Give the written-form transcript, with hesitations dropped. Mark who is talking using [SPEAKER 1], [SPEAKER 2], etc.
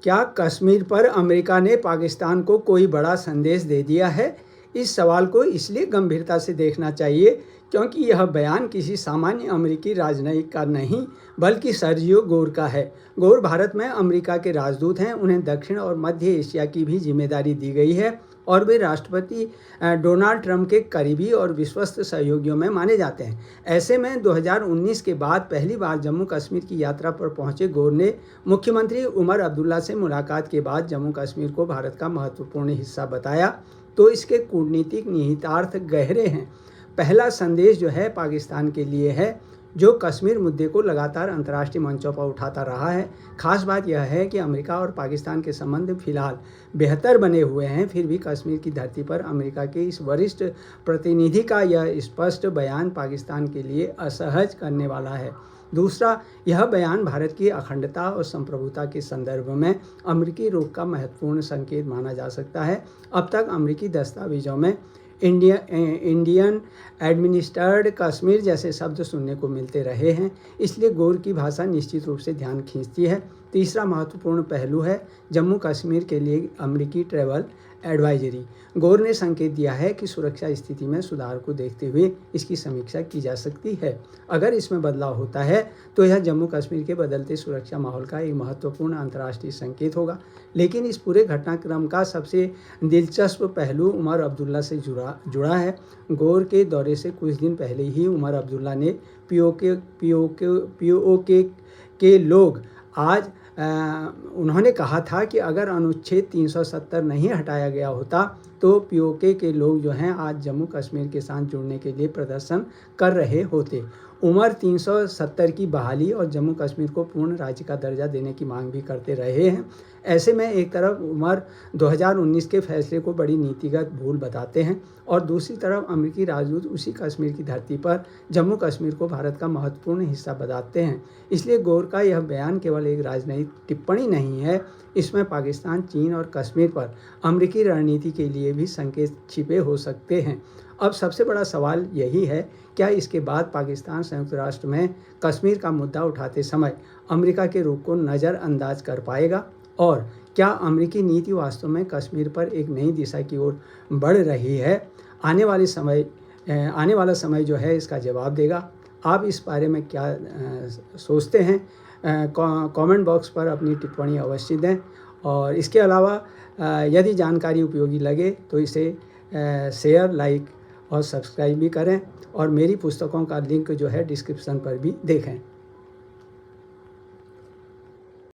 [SPEAKER 1] क्या कश्मीर पर अमेरिका ने पाकिस्तान को कोई बड़ा संदेश दे दिया है? इस सवाल को इसलिए गंभीरता से देखना चाहिए क्योंकि यह बयान किसी सामान्य अमेरिकी राजनयिक का नहीं बल्कि सर्जियो गोर का है। गोर भारत में अमेरिका के राजदूत हैं। उन्हें दक्षिण और मध्य एशिया की भी जिम्मेदारी दी गई है और वे राष्ट्रपति डोनाल्ड ट्रंप के करीबी और विश्वस्त सहयोगियों में माने जाते हैं। ऐसे में 2019 के बाद पहली बार जम्मू कश्मीर की यात्रा पर पहुंचे गोर ने मुख्यमंत्री उमर अब्दुल्ला से मुलाकात के बाद जम्मू कश्मीर को भारत का महत्वपूर्ण हिस्सा बताया। तो इसके कूटनीतिक निहितार्थ गहरे हैं। पहला संदेश जो है पाकिस्तान के लिए है, जो कश्मीर मुद्दे को लगातार अंतर्राष्ट्रीय मंचों पर उठाता रहा है। खास बात यह है कि अमेरिका और पाकिस्तान के संबंध फिलहाल बेहतर बने हुए हैं, फिर भी कश्मीर की धरती पर अमेरिका के इस वरिष्ठ प्रतिनिधि का यह स्पष्ट बयान पाकिस्तान के लिए असहज करने वाला है। दूसरा, यह बयान भारत की अखंडता और संप्रभुता के संदर्भ में अमेरिकी रुख का महत्वपूर्ण संकेत माना जा सकता है। अब तक अमेरिकी दस्तावेजों में इंडियन एडमिनिस्ट्रेटेड कश्मीर जैसे शब्द सुनने को मिलते रहे हैं, इसलिए गोर की भाषा निश्चित रूप से ध्यान खींचती है। तीसरा महत्वपूर्ण पहलू है जम्मू कश्मीर के लिए अमेरिकी ट्रैवल एडवाइजरी। गोर ने संकेत दिया है कि सुरक्षा स्थिति में सुधार को देखते हुए इसकी समीक्षा की जा सकती है। अगर इसमें बदलाव होता है तो यह जम्मू कश्मीर के बदलते सुरक्षा माहौल का एक महत्वपूर्ण अंतर्राष्ट्रीय संकेत होगा। लेकिन इस पूरे घटनाक्रम का सबसे दिलचस्प पहलू उमर अब्दुल्ला से जुड़ा है। गोर के दौरे से कुछ दिन पहले ही उमर अब्दुल्ला ने पीओके के लोग आज उन्होंने कहा था कि अगर अनुच्छेद 370 नहीं हटाया गया होता तो पीओके के लोग जो हैं आज जम्मू कश्मीर के साथ जुड़ने के लिए प्रदर्शन कर रहे होते। उमर 370 की बहाली और जम्मू कश्मीर को पूर्ण राज्य का दर्जा देने की मांग भी करते रहे हैं। ऐसे में एक तरफ उमर 2019 के फैसले को बड़ी नीतिगत भूल बताते हैं और दूसरी तरफ अमेरिकी राजदूत उसी कश्मीर की धरती पर जम्मू कश्मीर को भारत का महत्वपूर्ण हिस्सा बताते हैं। इसलिए गोर का यह बयान केवल एक राजनयिक टिप्पणी नहीं है, इसमें पाकिस्तान, चीन और कश्मीर पर अमेरिकी रणनीति के लिए भी संकेत छिपे हो सकते हैं। अब सबसे बड़ा सवाल यही है, क्या इसके बाद पाकिस्तान संयुक्त राष्ट्र में कश्मीर का मुद्दा उठाते समय अमेरिका के रुख को नज़रअंदाज कर पाएगा और क्या अमेरिकी नीति वास्तव में कश्मीर पर एक नई दिशा की ओर बढ़ रही है? आने वाला समय जो है इसका जवाब देगा। आप इस बारे में क्या सोचते हैं? कमेंट बॉक्स पर अपनी टिप्पणी अवश्य दें और इसके अलावा यदि जानकारी उपयोगी लगे तो इसे शेयर, लाइक और सब्सक्राइब भी करें और मेरी पुस्तकों का लिंक जो है डिस्क्रिप्शन पर भी देखें।